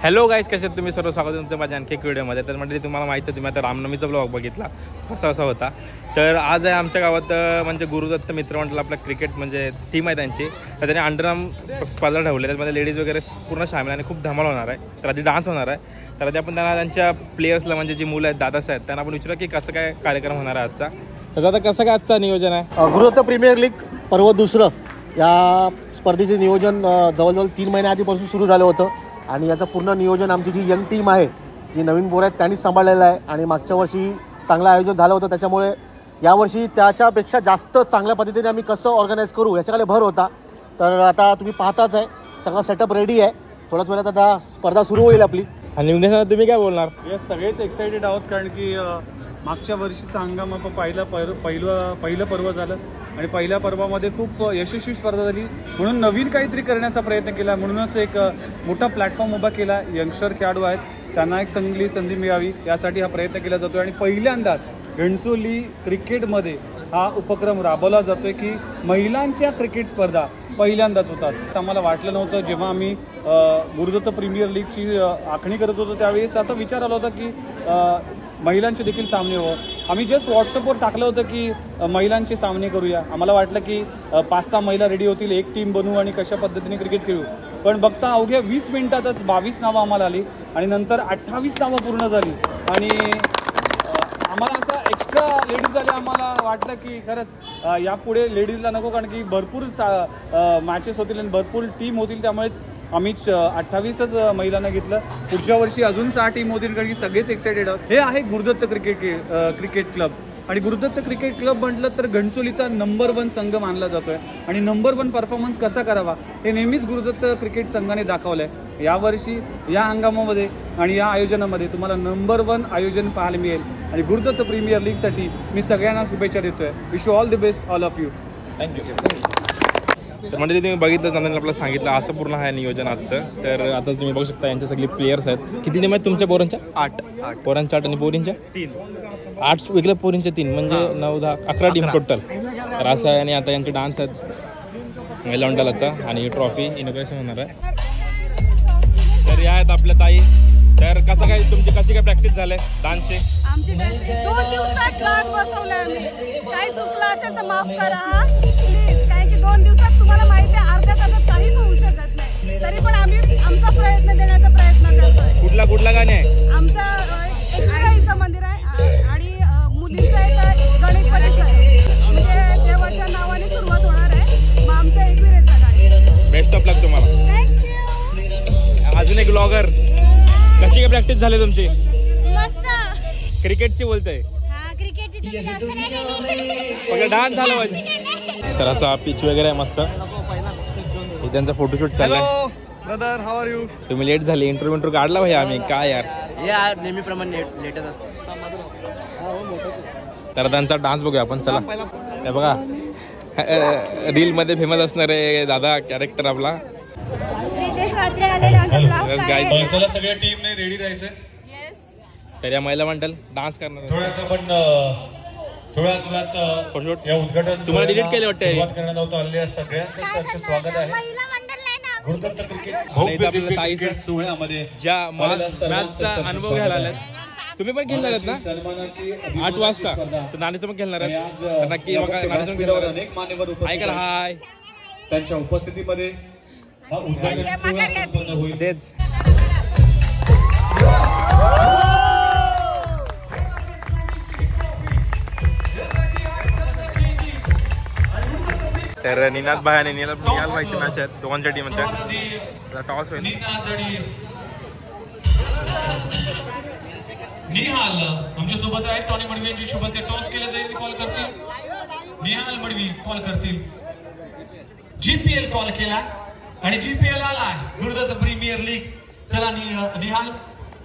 Hello guys, कसे तुम्ही सर्व स्वागत तुमचं माझ्या आणखी एक व्हिडिओमध्ये. तर म्हणजे तुम्हाला माहिती आहे, तुम्ही आता रामनवमीचा ब्लॉग बघितला कसा होता. तर आज आहे आमच्या गावात म्हणजे गुरुदत्त मित्रमंडळ आपला क्रिकेट म्हणजे टीम आहे त्यांची. तर त्यांनी अंडरआर्म स्पर्धा ठेवली, त्यामध्ये लेडीज वगैरे पूर्ण सामील आणि खूप धमाल होणार आहे. तर आधी डान्स होणार आहे. तर आधी आपण त्यांना त्यांच्या प्लेयर्सला म्हणजे जी मुलं आहेत दादासाहेब त्यांना आपण विचारू की कसं काय कार्यक्रम होणार आहे आजचा. तर दादा कसं काय आजचा नियोजन आहे? गुरुदत्त प्रीमियर लीग पर्व दुसरं या स्पर्धेचे नियोजन जवळजवळ 3 महिन्या आधीपासून सुरू झालं होतं आणि याचं पूर्ण नियोजन आमची जी यंग टीम आहे, जी नवीन पोरं आहेत त्यांनीच सांभाळलेलं आहे. आणि मागच्या वर्षी चांगलं आयोजन झालं होतं, त्याच्यामुळे यावर्षी त्याच्यापेक्षा जास्त चांगल्या पद्धतीने आम्ही कसं ऑर्गनाईज करू याच्याकडे भर होता. तर आता तुम्ही पाहताच आहे, सगळं सेटअप रेडी आहे. थोड्याच वेळात आता स्पर्धा सुरू होईल आपली. आणि निवडण्यासाठी तुम्ही काय बोलणार? सगळेच एक्साइटेड आहोत, कारण की मागच्या वर्षीचा हंगाम पहिलं पर्व झालं आणि पहिल्या पर्वामध्ये खूप यशस्वी स्पर्धा झाली. म्हणून नवीन काहीतरी करण्याचा प्रयत्न केला, म्हणूनच एक मोठा प्लॅटफॉर्म उभा केला. यंगस्टर खेळाडू आहेत, त्यांना एक चांगली संधी मिळावी यासाठी हा प्रयत्न केला जातो. आणि पहिल्यांदाच घणसोली क्रिकेटमध्ये हा उपक्रम राबवला जातोय की महिलांच्या क्रिकेट स्पर्धा पहिल्यांदाच होतात. आम्हाला वाटलं नव्हतं, जेव्हा आम्ही गुरुदत्त प्रीमियर लीगची आखणी करत होतो त्यावेळेस असा विचार आला होता की महिलांचे देखील सामने हो. आम्ही जस्ट व्हॉट्सअपवर टाकलं होतं की महिलांचे सामने करूया. आम्हाला वाटलं की 5-6 महिला रेडी होतील, एक टीम बनवू आणि कशा पद्धतीने क्रिकेट खेळू. पण बघता अवघ्या 20 मिनिटातच 22 नावं आम्हाला आली आणि नंतर 28 नावं पूर्ण झाली. आणि आम्हाला असं एक्स्ट्रा लेडीज झाले. आम्हाला वाटलं की खरंच यापुढे लेडीजला नको, कारण की भरपूर मॅचेस होतील आणि भरपूर टीम होतील. त्यामुळेच आम्ही 28च महिलांना घेतलं. पुढच्या वर्षी अजून 6 टीम होतील, कारण की सगळेच एक्सायटेड आहोत. हे आहे गुरुदत्त क्रिकेट क्लब. आणि गुरुदत्त क्रिकेट क्लब म्हटलं तर घणसोलीचा नंबर 1 संघ मानला जातोय. आणि नंबर 1 परफॉर्मन्स कसा करावा हे नेहमीच गुरुदत्त क्रिकेट संघाने दाखवलंय. यावर्षी या हंगामामध्ये आणि या आयोजनामध्ये तुम्हाला नंबर 1 आयोजन पाहायला मिळेल. आणि गुरुदत्त प्रीमियर लीगसाठी मी सगळ्यांना शुभेच्छा देतोय. Wish you all the best, all of you. Thank you. तर म्हणजे तुम्ही बघितलं, नंतर आपल्याला सांगितलं असं पूर्ण आहे नियोजन आजचं. तर आता तुम्ही बघू शकता यांच्या सगळे प्लेयर्स आहेत. किती टीम आहेत तुमच्या पोरांच्या? 8 पोरांच्या 8 आणि पोरींच्या 3. 8 वेगळ्या पोरींच्या 3 म्हणजे 9, 10, 11 टीम टोटल. तर असं आहे. आणि आता यांचे डान्स आहेत महिला मंडळाचा आणि ट्रॉफी इनॉग्रेशन होणार आहे. तर या आहेत आपल्या ताई. तर कसं काय तुमची कशी काय प्रॅक्टिस झाली डान्सची? आमची 2 दिवसात क्लास बसवला आम्ही. काही चुकलं असेल तर माफ करा हा प्लीज, कारण की 2 दिवसात तुम्हाला माहिती आहे अर्ध्या तासात काहीच होऊ शकत नाही. तरी पण आम्ही आमचा प्रयत्न देण्याचा प्रयत्न करतोय. कुठला गाणे आहे? आमचं एकविराईचं मंदिर आहे आणि मुलींचं एक गणेश परिसर म्हणजे देवाच्या नावाने सुरुवात होणार आहे. मग आमचं एकविराईचं गाणं. बेस्ट ऑफ लक तुम्हाला. थँक्यू. अजून एक ब्लॉगर. कशी काय प्रॅक्टिस झाली तुमची? मस्त. क्रिकेटची बोलतोय. डान्स झाला पाहिजे. तर असा पिच वगैरे आहे मस्त. त्यांचा फोटोशूट चाललाय. Brother, how are you? तुम्ही लेट झाले. इंटरव्ह्यू काढला भाई आम्ही. काय यार नेहमीप्रमाणे लेटच असतं. तर त्यांचा डान्स बघूया आपण. चला हे बघा, रील मध्ये फेमस असणारे दादा कॅरेक्टर आपला. सगळ्या टीमने रेडी राहायचंय. तर या महिला मंडळ डान्स करणार. थोड्याच वेळात या उद्घाटन तुम्हाला डिलीट केले वाटतं. सुरुवात करण्यात होतं. आलेल्या सगळ्यांचं स्वागत आहे गुरुदत्त क्रिकेट ताई सोहळ्यामध्ये. ज्या मॅचचा अनुभव घ्यायला आल्यात. तुम्ही पण खेळणार आहेत ना 8 वाजता? तर नाणीचं पण खेळणार आहेत. नक्की बघा. नाणीचं पण खेळणार अनेक मान्यवर उपस्थित आहे. हाय, त्यांच्या उपस्थितीमध्ये हा उद्घाटन सोहळा संपन्न होईल. तेच. तर निनाद भाई आणि निहाल भाईची मॅच आहेत दोघांच्या टीमच्या. टॉस होईल. निहाल आमच्या सोबत आहे. टॉनी मडवी यांची शुभसे. टॉस केलं जाईल, कॉल करतील. निहाल मडवी कॉल करतील. जीपीएल कॉल केला आणि जीपीएल आला गुरुदत्त प्रीमियर लीग. चला Nihal,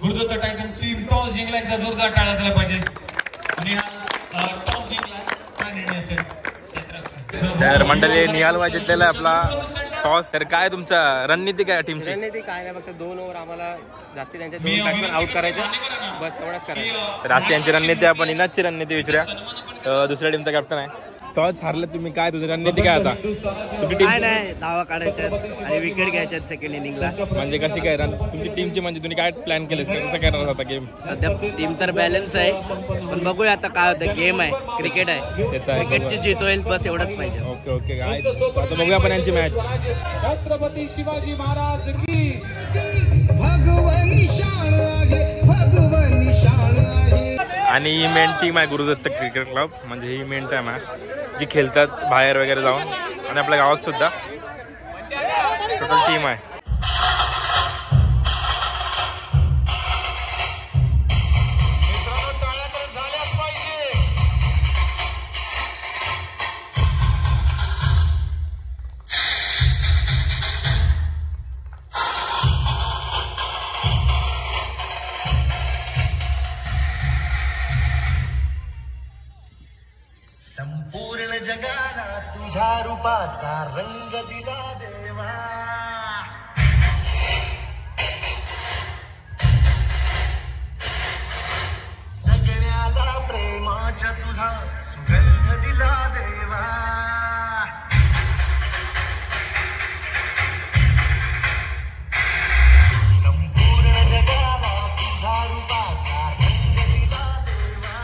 Gurudatt titans team toss जिंकला. एकदा जोरदार टाळ्या झाल्या पाहिजे. निहाल टॉस जिंकला, काय निर्णय असेल? तर मंडळी निहाल भाई जिंकलेला आहे आपला टॉस. तर काय तुमचा रणनीती काय टीमची? रणनीती काय नाही, फक्त 2 ओव्हर आम्हाला जास्ती त्यांच्या 2 बॅट्समॅन आउट करायचे, बस एवढंच करायचं. तर अशी यांची रणनीती. आपण इनादची रणनीती विचारूया. दुसऱ्या टीमचा कॅप्टन आहे टॉस हारले तुम्ही, काय तुझी रणनीती काय आता? तुमची टीम काय नाही, धावा काढायच्यात आणि विकेट घ्यायच्यात सेकंड इनिंगला. म्हणजे कशी काय तुमची टीमची, म्हणजे तुम्ही काय प्लॅन केलेस का, कसं करणार होता गेम? सध्या टीम तर बॅलन्स आहे, पण बघूया आता काय होतं. गेम आहे, क्रिकेट आहे, क्रिकेटची जीत होईल बस एवढंच पाहिजे. ओके ओके, काय आता बघूया आपण यांची मॅच. छत्रपती शिवाजी महाराज की आणि ही मेन टीम आहे गुरुदत्त क्रिकेट क्लब, म्हणजे ही मेन टीम आहे जी खेळतात बाहेर वगैरे जाऊन, आणि आपल्या गावात सुद्धा टोटल टीम आहे. संपूर्ण जगाला तुझ्या रूपाचा रंग दिला देवा, सगळ्याला प्रेमाच्या तुझा सुगंध दिला देवा. संपूर्ण जगाला तुझ्या रूपाचा रंग दिला देवा,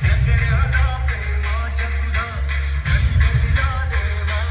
सगळ्याला प्रेमाच्या तुझा सुगंध दिला देवा.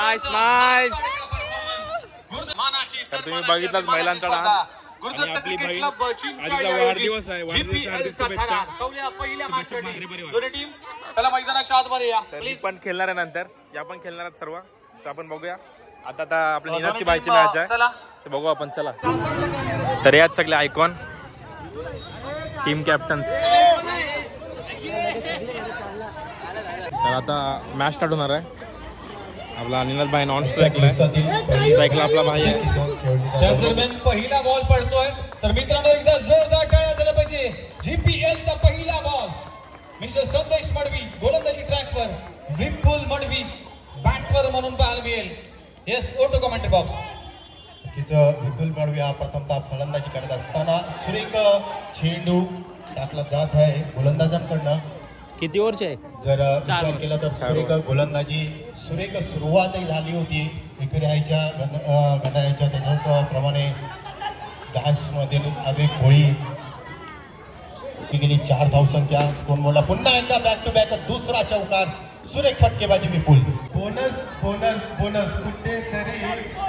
Nice nice. तर तुम्ही बघितलाच महिलांचा डान्स आणि आपली बहीण आजचा वाढदिवस आहे. वाढदिवसाच्या हार्दिक शुभेच्छा. चला मैदानाच्या आतमध्ये या. तर मी पण खेळणार आहे नंतर. या पण खेळणार आहेत सर्व. आपण बघूया. आता आपली निनादची बाईची मॅच आहे ते बघू आपण. चला तर यात सगळे आयकॉन टीम कॅप्टन्स. तर आता मॅच स्टार्ट होणार आहे. आपला निनाद भाई नॉन स्ट्राईकला आहे. स्ट्राईकला आपला भाई आहे. त्याच दरम्यान पहिला बॉल पडतोय. तर मित्रांनो एकदा जोरदार टाळ्या झाल्या पाहिजे. GPL चा पहिला बॉल मिस्टर संदेश मडवी गोलंदाजी ट्रॅकवर, विपुल मडवी बॅटवर म्हणून पाहायला मिळेल. Yes auto commentary box. Vipul Madvi हा प्रथमतः फलंदाजी करत असताना सुरेख चेंडू टाकला जात आहे गोलंदाजांकडनं. किती ओव्हरचे आहे? जर विचार केला तर सुरेख गोलंदाजी सुरेख सुरुवातही झाली होती विक्र्याच्या गटाच्या त्याच्याप्रमाणे घासमध्ये अवेक होळी गेली 4 धावसंख्या स्कोर बोलला. पुन्हा एकदा बॅक टू बॅक दुसरा चौकार. सुरेख फटकेबाजी विपुल. बोनस बोनस बोनस कुठेतरी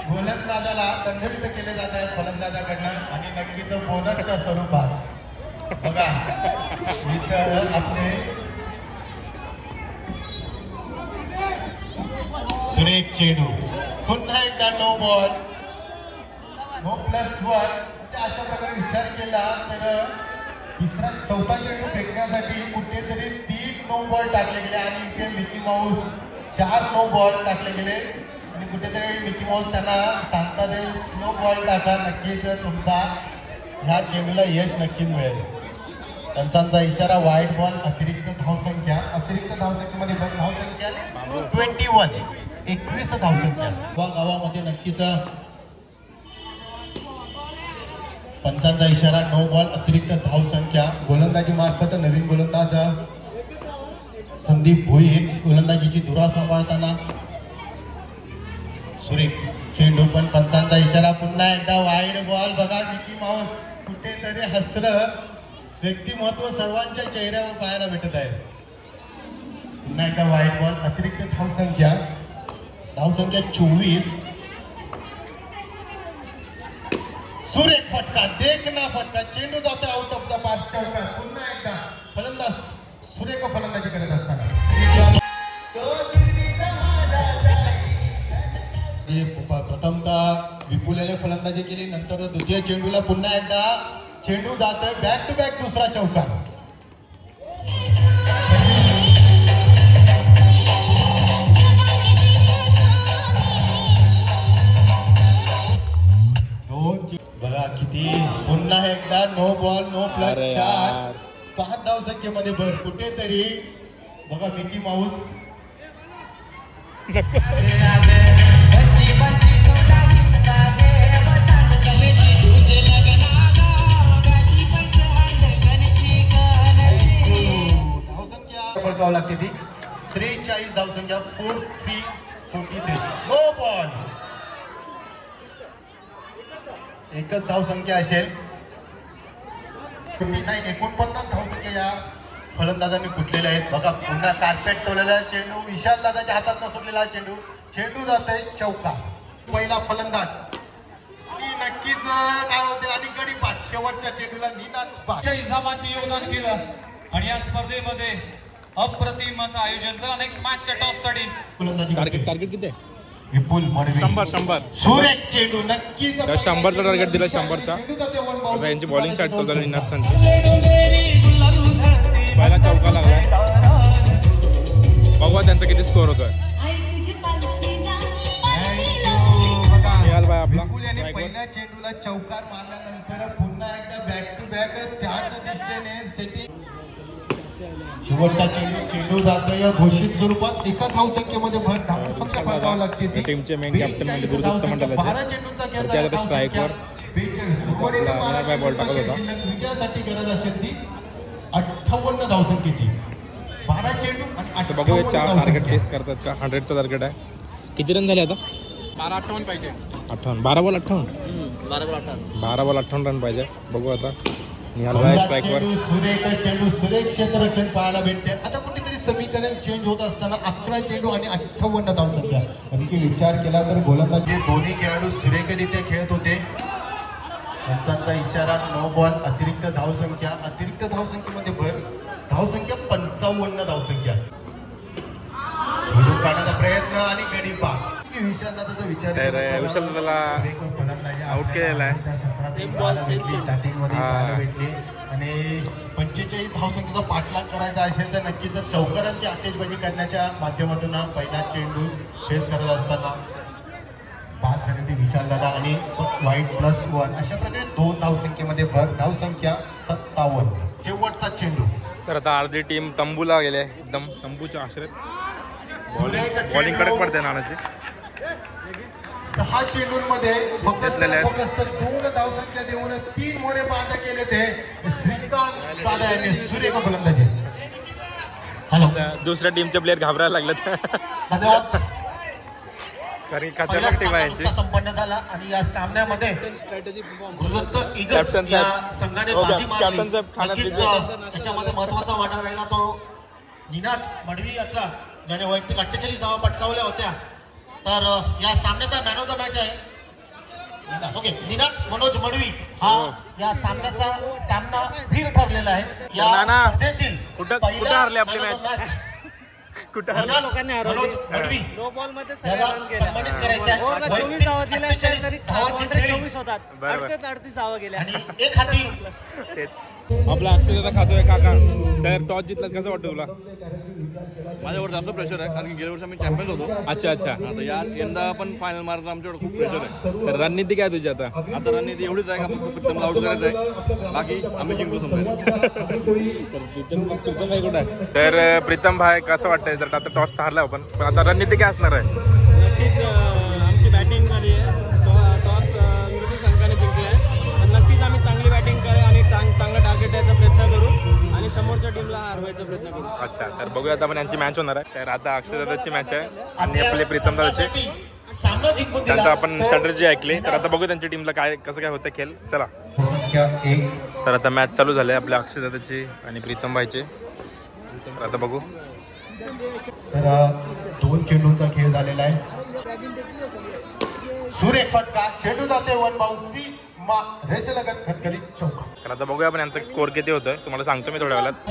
गोलंदाजाला दंडवित केले जात आहे फलंदाजाकडनं आणि नक्कीच बोनसच्या स्वरूपात बघा इतर आपले सुरेख चेंडू. पुन्हा एकदा नो बॉल नो +1. अशा प्रकारे विचार केला तर चौथा चेंडू फेकण्यासाठी कुठेतरी 3 नो बॉल टाकले गेले आणि इथे मिकी माऊस 4 नो बॉल टाकले गेले आणि कुठेतरी मिकी माऊस त्यांना सांगतात स्लो बॉल टाका. नक्कीच तुमचा ह्या चेंडूला यश नक्की मिळेल. त्यांचा इशारा वाईट बॉल. अतिरिक्त धावसंख्या धावसंख्येमध्ये धावसंख्या 21 धावसंख्या. गावामध्ये नक्कीच पंचांचा इशारा नो बॉल अतिरिक्त धावसंख्या. गोलंदाजी मार्फत नवीन गोलंदाज संदीप भोईर गोलंदाजीची धुरा सांभाळताना सुरेख चेंडू पण पंचांचा इशारा. पुन्हा एकदा वाईड बॉल. बघा मिकी माऊस कुठेतरी हसरं व्यक्तिमत्व सर्वांच्या चेहऱ्यावर पाहायला भेटत आहे. पुन्हा एकदा वाईड बॉल अतिरिक्त धावसंख्या 24. सुरेख फटका देखना फटका. चेंडू जातो आउट ऑफ द पार्क चौकार. पुन्हा एकदा फलंदाज सुरेख फलंदाजी करत असताना प्रथमतः विपुलने फलंदाजी केली. नंतर द्वितीय चेंडूला पुन्हा एकदा चेंडू जातोय बॅक टू बॅक दुसरा चौकार. बघा किती. पुन्हा एकदा नो बॉल नो +4. 5 धावसंख्येमध्ये भर. कुठेतरी बघा मिकी माऊस धावसंख्या बळकावं लागते ती 43 धावसंख्या 43. No ball. एकच धावसंख्या असेल. 49 धावसंख्या या फलंदाजांनी कुठलेल्या आहेत. बघा पुन्हा कार्पेट ठेवलेला चेंडू विशाल दादाच्या हातात न सुटलेला चेंडू जात आहे चौका. पहिला फलंदाज आणि नक्कीच काय होते आणि गडी पाच. शेवटच्या चेंडूला निनाद इजामाचे योगदान केलं आणि या स्पर्धेमध्ये अप्रतिम असं आयोजन. नेक्स्ट मॅचच्या टॉससाठी टार्गेट किती आहे? विपुल मडवी 100. सुरेख चेंडू नक्कीच 100चा टार्गेट दिला. 100चा. आता यांची बॉलिंग साईड चालू झाली निनाद संची. पहिला चौका लागलाय. बघा त्यांचा किती स्कोर होतोय. आपला पहिल्या चेंडूला चौकार मारल्यानंतर पुन्हा एकदा बॅक टू बॅक त्याच दिशेने सेटिंग. शेवटचा चेंडू जातोय घोषित स्वरूपात. एका धावसंख्येमध्ये भर धावसंख्या बळकावं लागते. टीमचे मेन कॅप्टन म्हणजे दुरुस्त मंडळाचे 12 चेंडूंचा खेळ स्ट्राईकवर बॉल टाकत होता. विजयासाठी गरज असेल ती 58 धावसंख्येची. 12 चेंडू आणि 58 4 टार्गेट चेस करतात का. 100चा टार्गेट आहे. किती रन झाले आता? 12-58 पाहिजे. 58. 12 बॉल 58 रन पाहिजे. बघू आता निहाल भाई स्ट्राईकवर. सुरेख चेंडू सुरेख क्षेत्ररक्षण पाहायला भेटते. आता कुठेतरी समीकरण चेंज होत असताना 11 चेंडू आणि 58 धावसंख्या. आणखी विचार केला तर गोलंदाजी दोन्ही खेळाडू सुरेखरित्या खेळत होते. पंचांचा इशारा, नो बॉल. अतिरिक्त धावसंख्येमध्ये भर. धावसंख्या 55 धावसंख्या. काढण्याचा प्रयत्न आणि गडी पा विशालदाचा विचार विशालदाला आउट केलेला आहे. आणि 45 धावसंख्येचा पाठलाग करायचा असेल तर नक्कीच चौकारांची आतेशबाजी करण्याच्या माध्यमातून पहिला चेंडू फेस करत असताना बाद झाले ते विशालदादा आणि वाईट +1 अशा प्रकारे 2 धावसंख्येमध्ये भर. धावसंख्या 57. शेवटचा चेंडू. तर आता अर्धी टीम तंबूला गेले, एकदम तंबूच्या आश्रयात. बॉलिंग कडक पडते नानाची. 6 चेंडूंमध्ये फक्त 2 धावसंख्या देऊन 3 मोरे बाद केले ते श्रीकांत दादा यांनी. सुरेख गोलंदाजी. हॅलो, दुसऱ्या टीमचे प्लेयर घाबरायला लागलेत. धन्यवाद. कारण खतरनाक टीम आहे यांची. संपन्न झाला आणि या सामन्यामध्ये कॅप्टन साहेब, संघाने हो, बाजी मारली. कॅप्टन साहेब खाण्यात नक्कीच त्याच्यामध्ये महत्वाचा वाटा राहिला तो निनाद मडवी याचा, ज्याने वैयक्तिक 48 धावा पटकावल्या होत्या. तर या सामन्याचा मॅन ऑफ द मॅच आहे ओके निनाद मनोज मडवी. हा या सामन्याचा सामनावीर ठरलेला आहे. या स्पर्धेतील कुठं हारले आपली मॅच? कुठं लोकांनी हरवली. नो बॉल मध्ये सन्मानित करायचं आहे. 24 धावा दिल्या तरी 24 होतात. 38 धावा गेल्या आणि एक हाती तेच आपला अक्षरदा खातोय काका. तर टॉस जिंकला कसं वाटतं तुला? माझ्यावर जास्त प्रेशर आहे कारण की गेल्या वर्षी आम्ही चॅम्पियन होतो. अच्छा अच्छा. आता यंदा पण फायनल मारायचं आमच्यावर खूप प्रेशर आहे. तर रणनीती काय तुझी आता? आता रणनीती एवढीच आहे का प्रीतमला आउट करायचं आहे, बाकी आम्ही जिंकू समजायचं. प्रीतम भाई कुठं आहे? तर प्रीतम भाई कसं वाटतंय? जर आता टॉस हारला आपण, पण आता रणनीती काय असणार आहे? नक्कीच आमची बॅटिंग झाली आहे. टॉस विरुद्ध संघाने जिंकला आहे. नक्कीच आम्ही चांगली बॅटिंग करू आणि चांगला टार्गेट द्यायचा प्रयत्न करू आणि समोरच्या टीमला हरवायचा प्रयत्न करू. अच्छा, तर बघूया आता आपण यांची मॅच होणार आहे. तर आता अक्षयदादाची मॅच आहे आणि आपले प्रीतम दादाची. त्यांचं आपण स्ट्रॅटर्जी ऐकली. तर आता बघूया त्यांच्या टीमला काय कसं काय होतं खेळ. चला, तर आता मॅच चालू झाली आहे आपल्या अक्षयदादाची आणि प्रीतम भाईची. तर आता बघू. तर 2 चेंडूंचा खेळ झालेला आहे. सुरेख फटका, चेंडू जाते 1 बाउन्स रेषेलगत खतखलीत चौका. तर आता बघूया आपण यांचा स्कोर किती होतं, तुम्हाला सांगतो मी थोड्या वेळात.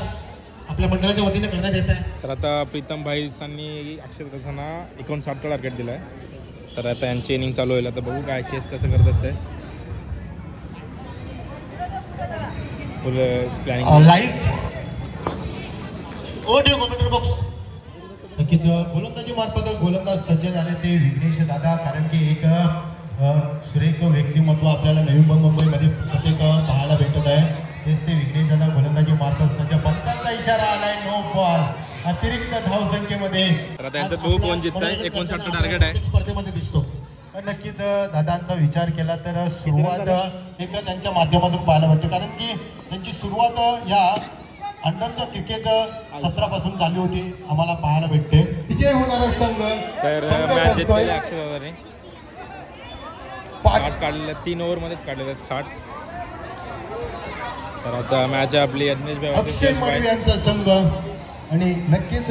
आपल्या मंडळाच्या वतीने करण्यात येत आहे. तर आता प्रीतम भाईसांनी अक्षरदादांना 59 टार्गेट दिलं आहे. तर आता यांची इनिंग चालू होईल. आता बघू काय चेस कसं करतात ते. फुल planning live audio commentary box. नक्कीच गोलंदाजी मार्फत गोलंदाज सज्ज झाले ते विघ्नेश दादा. कारण की एक सुरेख व्यक्तिमत्व आपल्याला नवी मुंबईमध्ये सतत पाहायला भेटत आहे. तेच ते विघ्नेश दादा गोलंदाजी मार्फत सज्ज. पंचांचा इशारा आलाय, नो बॉल. अतिरिक्त धावसंख्येमध्ये तर आता यांचा 2 पॉईंट जिंकताय. 59 टार्गेट आहे स्पर्धेमध्ये दिसतो. नक्कीच दादांचा विचार केला तर सुरुवात एक त्यांच्या माध्यमातून पाहायला भेटते. कारण की त्यांची सुरुवात या अंडरच्या क्रिकेट सत्रापासून झाली होती, आम्हाला पाहायला भेटते. विजय होणारा संघ. तर मॅच जिंकलेली अक्षरदादाने 60 काढलेल्या 3 ओव्हरमध्येच काढलेल्या 60. तर आता मॅच आपली अक्षय मडवी यांचा संघ आणि नक्कीच